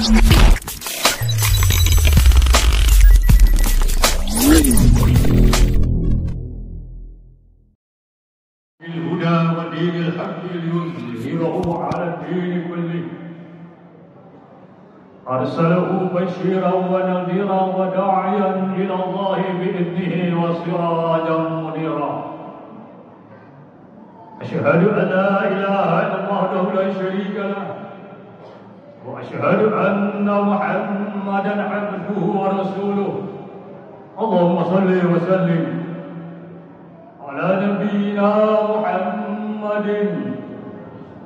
بالهدى ودين الحق ليظهره على الدين كله أرسله بشيرا ونذيرا وداعيا إلى الله بإذنه وسراجا منيرا أشهد أن لا إله إلا الله وحده لا شريك له وأشهد أن محمدا عبده ورسوله اللهم صل وسلم على نبينا محمد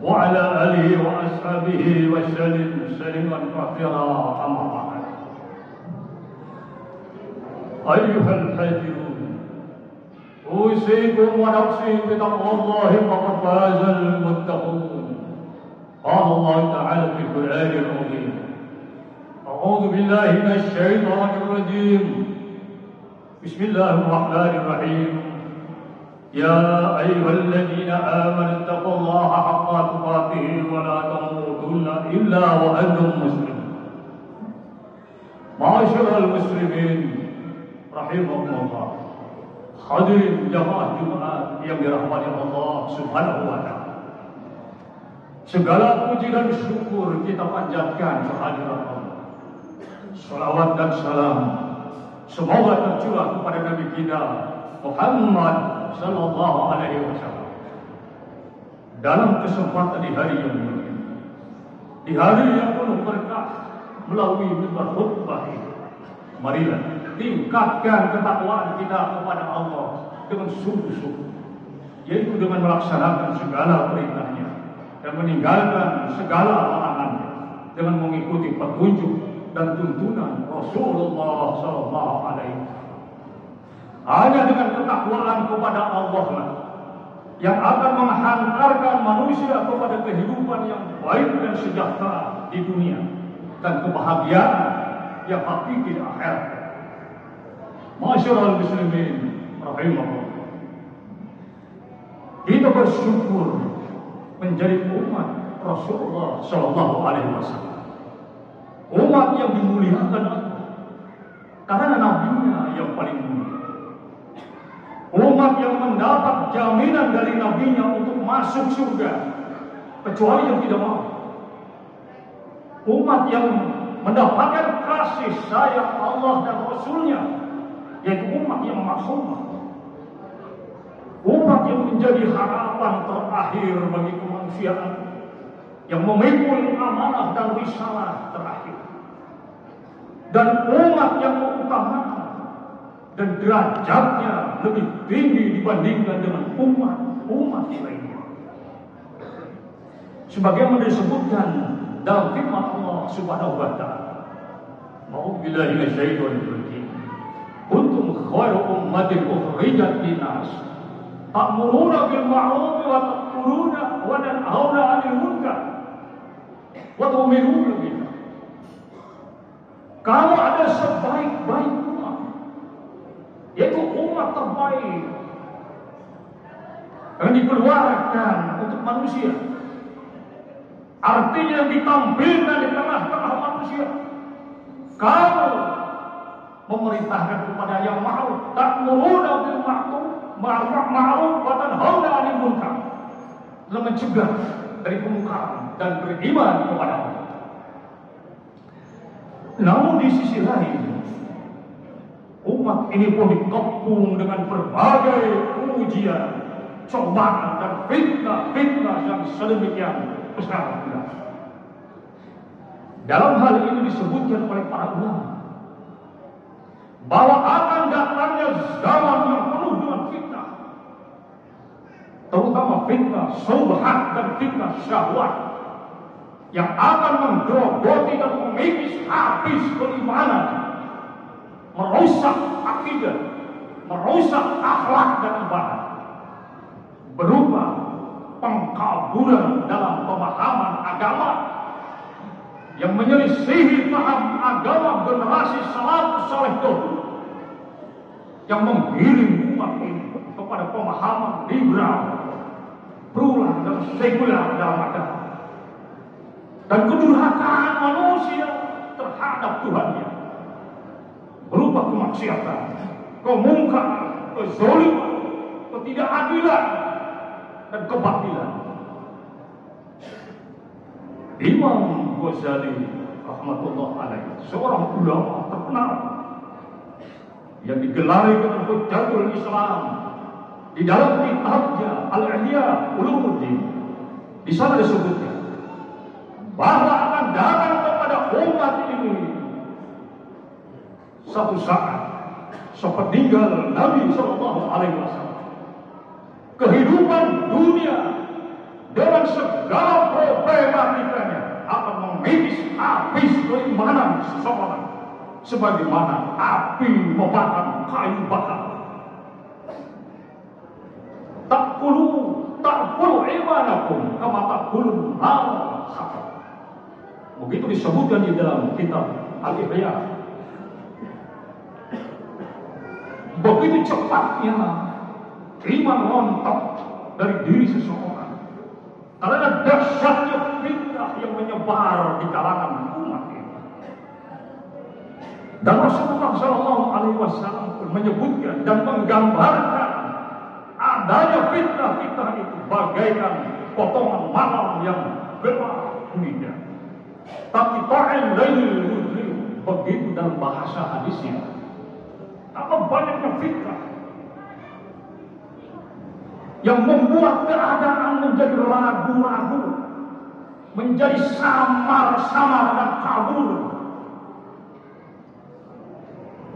وعلى آله وأصحابه وسلم تسليما كثيرا أما بعد أيها الحاضرون أوصيكم ونفسي بتقوى الله فقد فاز المتقون قال الله تعالى في القرآن العظيم أعوذ بالله من الشيطان الرجيم بسم الله الرحمن الرحيم يا أيها الذين آمنوا اتقوا الله حق تقاته ولا تموتن إلا وأنتم مسلمون معاشر المسلمين رحمكم الله. Hadirin jamaah Jumat yang dirahmati Allah Subhanahu wa taala. Segala puji dan syukur kita panjatkan kehadirat Allah. Salawat dan salam semoga tercurah kepada Nabi kita Muhammad sallallahu alaihi wasallam. Dalam kesempatan di hari yang mulia, di hari yang penuh berkah, melalui mimbar khutbah ini, marilah tingkatkan ketakwaan kita kepada Allah dengan sungguh-sungguh, yaitu dengan melaksanakan segala perintahnya dan meninggalkan segala larangannya, dengan mengikuti petunjuk dan tuntunan Rasulullah sallallahu alaihi wasallam. Hanya dengan ketakwaan kepada Allah lah yang akan menghantarkan manusia kepada kehidupan yang baik dan sejahtera di dunia dan kebahagiaan yang hakiki di akhirat. Masyaallah muslimin rahimahullah. Kita bersyukur menjadi umat Rasulullah sallallahu alaihi wasallam. Umat yang dimuliakan karena nabinya yang paling mulia. Umat yang mendapat jaminan dari nabinya untuk masuk surga kecuali yang tidak mau. Umat yang mendapatkan kasih sayang Allah dan Rasulnya, yaitu umat yang maksumah. Umat yang menjadi harapan terakhir bagi kemanusiaan, yang memikul amanah dan risalah terakhir. Dan umat yang mengutamakan dan derajatnya lebih tinggi dibandingkan dengan umat lainnya. Sebagaimana disebutkan dalam firman Allah Subhanahu wa taala, "A'udzubillahi minasyaitonir rajim. Kuntum khairu ummatin ukhrijat lin-nas, ta'muruna bil ma'ruf wa tanhauna wa tanhauna 'anil munkar wa tu'minuna billah." Kamu ada sebaik-baik umat, yaitu umat terbaik yang dikeluarkan untuk manusia. Artinya ditampilkan di tengah-tengah manusia. Kamu memerintahkan kepada yang ma'ruf, ta'muruna bil ma'ruf wa tanhauna 'anil munkar, dalam mencegah dari kemungkaran dan beriman kepada Allah. Namun di sisi lain, umat ini pun dikepung dengan berbagai ujian, cobaan dan fitnah yang sedemikian besar. Dalam hal ini disebutkan oleh para ulama bahwa akan datangnya zaman yang penuh dengan fitnah, terutama fitnah syubhat dan fitnah syahwat, yang akan menggerogoti dan memikis habis keimanan, merusak akidah, merusak akhlak dan ibadah, berupa pengkaburan dalam pemahaman agama yang menyelisihi paham agama generasi salafus saleh dahulu, yang menggiring umat ini kepada pemahaman liberal, plural dan sekuler dalam agama, dan kedurhakaan manusia kemaksiatan, kemungkaran, kezaliman, ketidakadilan, dan kebatilan. Imam Ghazali rahmatullah alaihi, seorang ulama terkenal yang digelari dengan Hujjatul Islam, di dalam kitabnya Al-Ihya Ulumuddin, di sana disebutkan bahwa akan datang kepada umat ini satu saat sepeninggal Nabi Sallallahu Alaihi Wasallam, kehidupan dunia dengan segala problematikanya akan memikis habis keimanan seseorang, sebagaimana api membakar kayu bakar. Takulu imanakum kama takulun hal hakam. Begitu disebutkan di dalam kitab Al-Ihya. Begitu cepatnya iman rontok dari diri seseorang karena dahsyatnya fitnah yang menyebar di kalangan umat ini. Dan Rasulullah Shallallahu Alaihi Wasallam pun menyebutkan dan menggambarkan adanya fitnah-fitnah itu bagaikan potongan malam yang gelap gulita. Tapi ta'in lailil mudlim, begitu dalam bahasa hadisnya. Apa banyaknya fitnah yang membuat keadaan menjadi ragu-ragu, menjadi samar-samar dan kabur,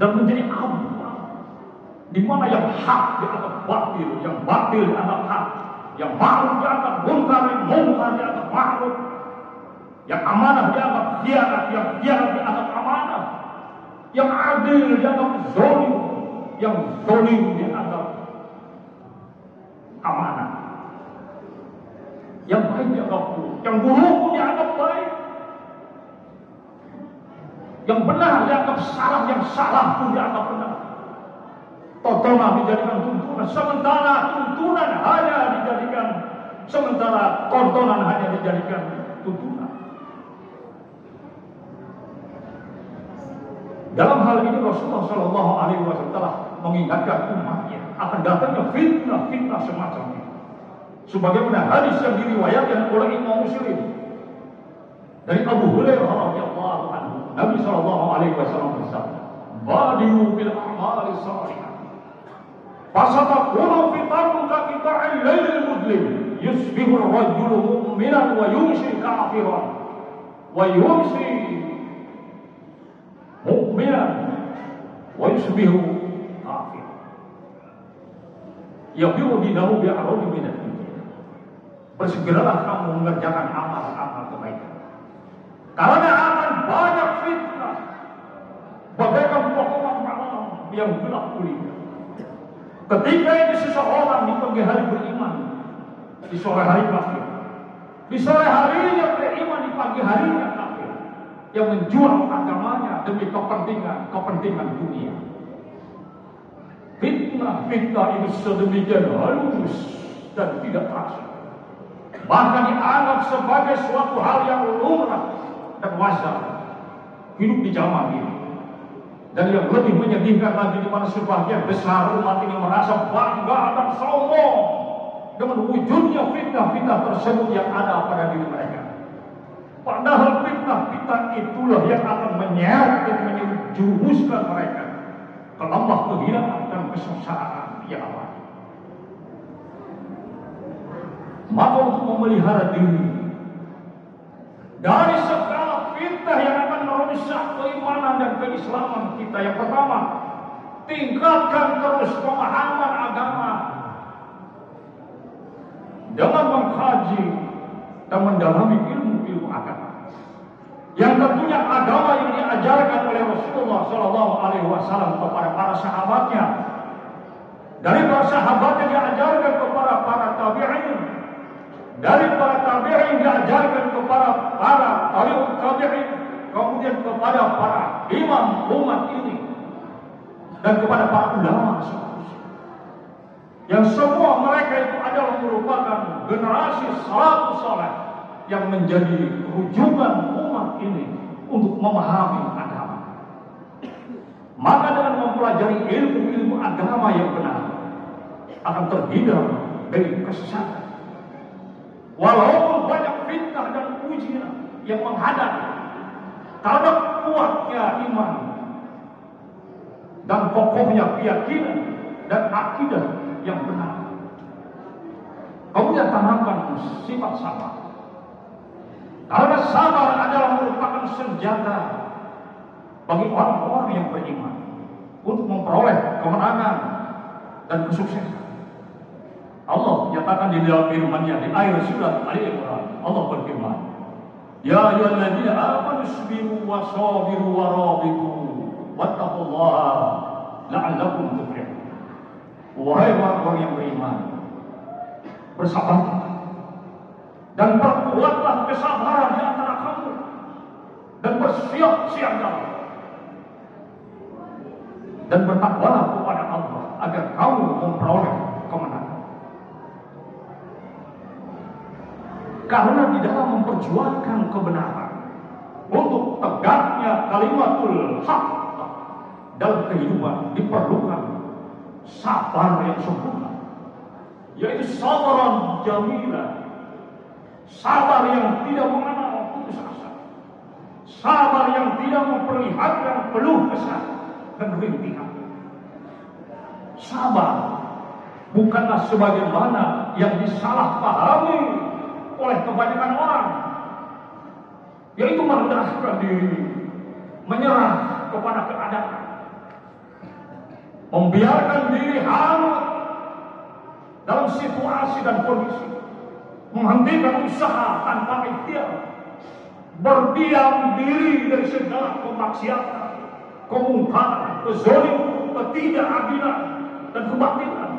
dan menjadi abu, di mana yang hak dianggap batil, yang batil dianggap hak, yang ma'ruf dianggap munkar, yang munkar dianggap ma'ruf, yang amanah dianggap khianat, yang khianat dianggap amanah, yang adil dianggap zalim, yang zalim dianggap amanah, yang baik dianggap buruk, yang buruk pun dianggap baik, yang benar dianggap salah, yang salah pun dianggap benar. Tontonan dijadikan tuntunan, sementara tuntunan hanya dijadikan, sementara tontonan hanya dijadikan tuntunan. Dalam hal ini Rasulullah Shallallahu Alaihi Wasallam telah mengingatkan umatnya akan datangnya fitnah-fitnah semacam ini. Sebagaimana hadis yang diriwayatkan oleh Imam Muslim dari Abu Hurairah radhiyallahu anhu, Nabi Shallallahu Alaihi Wasallam bersabda, "Badiu bil a'mali salihah, fasatakunu fitanun ka qita'il lailil mudlim, yusbihu ar-rajulu mu'minan wa yumsi kafiran, wa yumsi mu'minan wa yusbihu kafir. Yabiru dinahu bi'arudi minat dunia." Bersegeralah kamu mengerjakan amal-amal kebaikan, karena akan banyak fitnah bagaikan potongan malam yang gelap gulita. Ketika ini seseorang di pagi hari beriman, di sore hari kafir, di sore harinya beriman, di pagi harinya kafir, yang menjual agamanya demi kepentingan dunia. Fitnah itu sedemikian halus dan tidak terasa, bahkan dianggap sebagai suatu hal yang lumrah dan wajar hidup di zaman ini. Dan yang lebih menyedihkan lagi, di mana sebagian besar umat ini merasa bangga dan sombong dengan wujudnya fitnah-fitnah tersebut yang ada pada diri mereka. Padahal fitnah-fitnah itulah yang akan menyeret dan menjerumuskan mereka ke lembah kehinaan dan kesengsaraan yang abadi. Maka untuk memelihara diri dari segala fitnah yang akan merusak keimanan dan keislaman kita, yang pertama, tingkatkan terus pemahaman agama dengan mengkaji dan mendalami ilmu-ilmu agama, yang tentunya agama yang diajarkan oleh Rasulullah Shallallahu Alaihi Wasallam kepada para sahabatnya, dari para sahabatnya diajarkan kepada para tabi'in, dari para tabi'in diajarkan kepada para tabi'in, kemudian kepada para imam umat ini, dan kepada para ulama seterusnya, yang semua mereka itu adalah merupakan generasi salafus saleh yang menjadi rujukan umat ini untuk memahami agama. Maka dengan mempelajari ilmu-ilmu agama yang benar akan terhindar dari kesesatan. Walaupun banyak fitnah dan ujian yang menghadap, karena kuatnya iman dan kokohnya keyakinan dan akidah yang benar, kemudian tanamkan sifat sabar. Karena sabar adalah merupakan senjata bagi orang-orang yang beriman untuk memperoleh kemenangan dan kesuksesan. Allah nyatakan di dalam firman-Nya di akhir surat Ali Imran, Allah berfirman, "Ya ayyuhalladzina amanu isbiru wa sabiru wa rabitu wattaqullaha la'allakum tuflihun." Wahai orang-orang yang beriman, bersabarlah dan perkuatlah kesabaran di antara kamu dan bersiap-siaplah dan bertakwalah kepada Allah agar kamu memperoleh kemenangan. Karena di dalam memperjuangkan kebenaran untuk tegaknya kalimatul haq dalam kehidupan diperlukan sabar yang sempurna, yaitu sabaran jamilah, sabar yang tidak mengenal putus asa, sabar yang tidak memperlihatkan keluh kesah dan rintihan. Sabar bukanlah sebagaimana yang disalahpahami oleh kebanyakan orang, yaitu merendahkan diri, menyerah kepada keadaan, membiarkan diri hanyut dalam situasi dan kondisi, menghentikan usaha tanpa ikhtiar, berdiam diri dari segala kemaksiatan, kemungkaran, kezaliman, ketidakadilan dan kebatilan.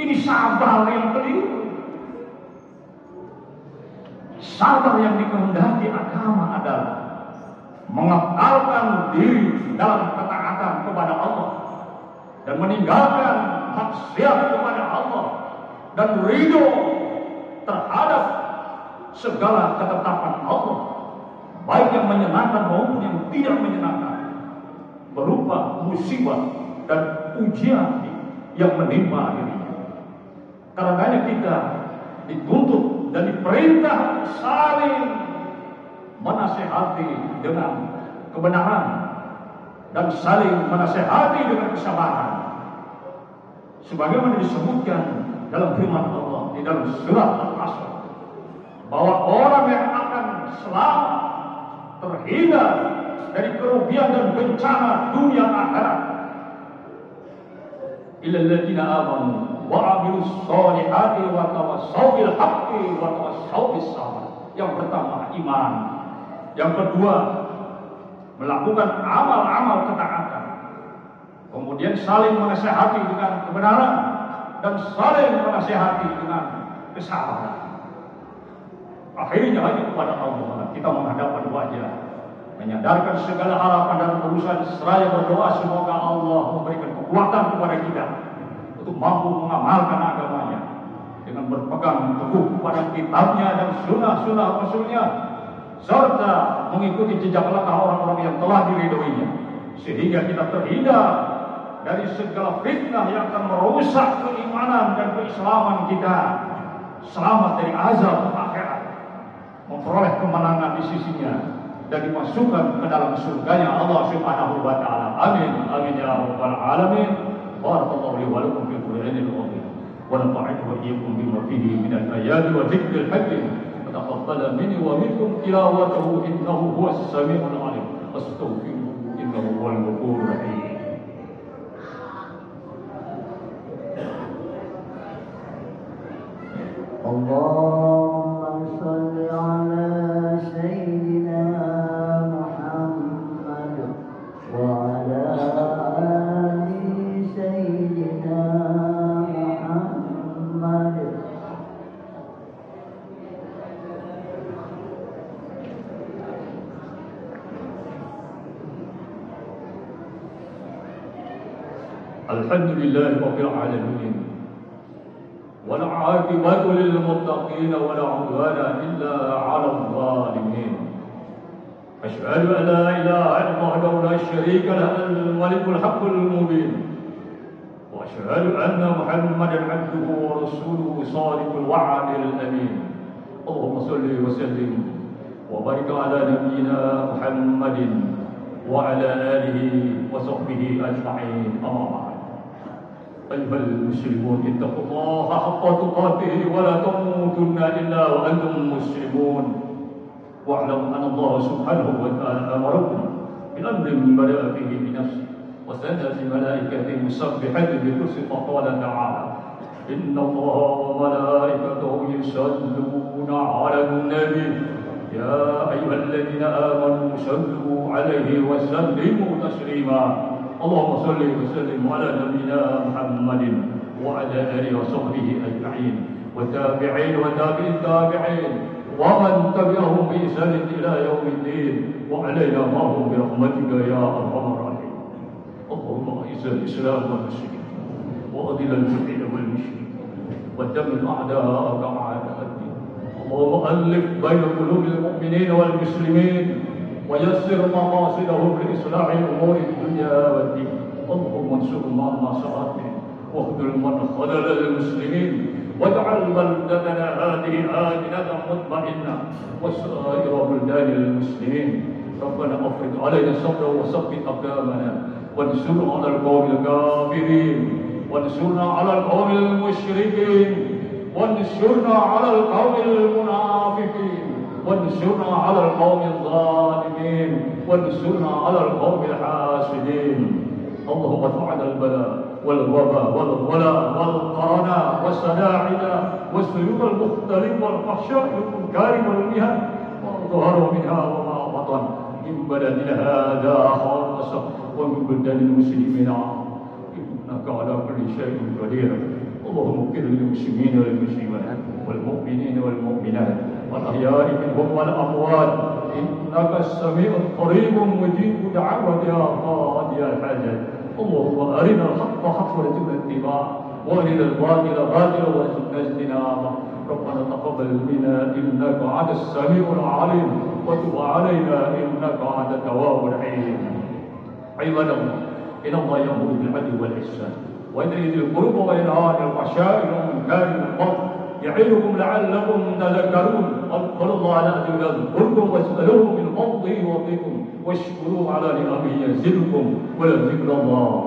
Ini sabar yang keliru. Sabar yang dikehendaki agama adalah mengekalkan diri dalam ketaatan kepada Allah dan meninggalkan maksiat kepada Allah dan ridho terhadap segala ketetapan Allah, baik yang menyenangkan maupun yang tidak menyenangkan, berupa musibah dan ujian yang menimpa dirinya. Karenanya kita dituntut dan diperintah saling menasehati dengan kebenaran dan saling menasehati dengan kesabaran, sebagaimana disebutkan dalam firman Allah di dalam surat Al-Asr, bahwa orang yang akan selamat terhindar dari kerugian dan bencana dunia akhirat illal ladzina amanu wa 'amilus sholihati wa tawassaw bil haqqi wa tawassaw bis sabr. Yang pertama iman, yang kedua melakukan amal-amal ketaatan, kemudian saling menasihati dengan kebenaran dan saling menasihati dengan kesabaran. Akhirnya hanya kepada Allah kita menghadapkan wajah, menyadarkan segala harapan dan urusan, seraya berdoa semoga Allah memberikan kekuatan kepada kita untuk mampu mengamalkan agamanya dengan berpegang teguh pada kitabnya dan sunnah-sunnah Rasulnya, serta mengikuti jejak langkah orang-orang yang telah diridhoinya, sehingga kita terhindar dari segala fitnah yang akan merusak keimanan dan keislaman kita, selamat dari azab akhirat, memperoleh kemenangan di sisinya dan dimasukkan ke dalam surganya Allah Subhanahu wa taala. Amin amin ya rabbal alamin. Barakallahu li wa lakum fil Qur'anil azim wa nafa'ani wa iyyakum bima fihi min al-ayati wa dhikril hakim. Taqabbal minni wa minkum tilawatahu innahu huwas samiul alim. Astaghfiruhu innahu huwal ghafurur rahim. Allahumma shalli ala sayyidina Muhammad wa ala ali sayyidina Muhammad. Alhamdulillahi rabbil alamin. والعاقبة للمتقين ولا عدوان إلا على الظالمين. أشهد أن لا إله إلا الله وحده لا شريك له الملك الحق المبين وأشهد أن محمدا عبده ورسوله صادق الوعد الأمين اللهم صل وسلم وبارك على نبينا محمد وعلى آله وصحبه أجمعين أما بعد أيها المسلمون اتقوا الله حق تقاته ولا تموتن إلا وأنتم مسلمون واعلموا أن الله سبحانه وتعالى أمركم بأمر بدأ فيه بنفسه وثنى بملائكته مسبحة بكرسي فقال تعالى إن الله وملائكته يصلون على النبي يا أيها الذين آمنوا صلوا عليه وسلموا تسليما اللهم صل وسلم على نبينا محمد وعلى آله وصحبه أجمعين والتابعين وتابعي التابعين ومن تبعهم بإحسان إلى يوم الدين وعلينا معهم برحمتك يا أرحم الراحمين اللهم أعز الإسلام والمسلمين وأذل الجهل والمشركين ودمر أعداءك أعداء الدين اللهم ألف بين قلوب المؤمنين والمسلمين ويسر مقاصدهم لإصلاح أمور الدنيا والدين اللهم انصر من نصرته واخذل من خذل المسلمين واجعل بلدتنا هذه آمنة مطمئنة وسائر بلدان المسلمين ربنا افرض علينا الصبر وثبت أقدامنا وانصرنا على القوم الكافرين وانصرنا على القوم المشركين وانصرنا على القوم المنافقين وانصرنا على القوم الظالمين وانصرنا على القوم الحاسدين اللهم ادفع عنا البلاء والوباء والغلاء والقرنا والسداعد والسيوف المختلف والفحشاء والمنكر والمهن وظهر منها وما بطن من بلدنا هذا خاصة ومن بلدان المسلمين إنك على كل شيء قدير اللهم اغفر للمسلمين والمسلمات والمؤمنين والمؤمنات والأحياء منهم والأموات إنك السميع القريب مجيب دعوة يا قاضي الحاجات اللهم أرنا الحق حقا وارزقنا اتباعه وأرنا الباطل باطلا وارزقنا اجتنابه ربنا تقبل منا إنك أنت السميع العليم وتب علينا إنك أنت التواب الرحيم عباد الله إن الله يأمر بالعدل والإحسان وينهى عن القرب وينهى عن الفحشاء والمنكر والبغي يعظكم لعلكم تذكرون اذكروا الله العظيم يذكركم واسألوه من فضله يعطيكم واشكروا على نعمه يزدكم ولذكر الله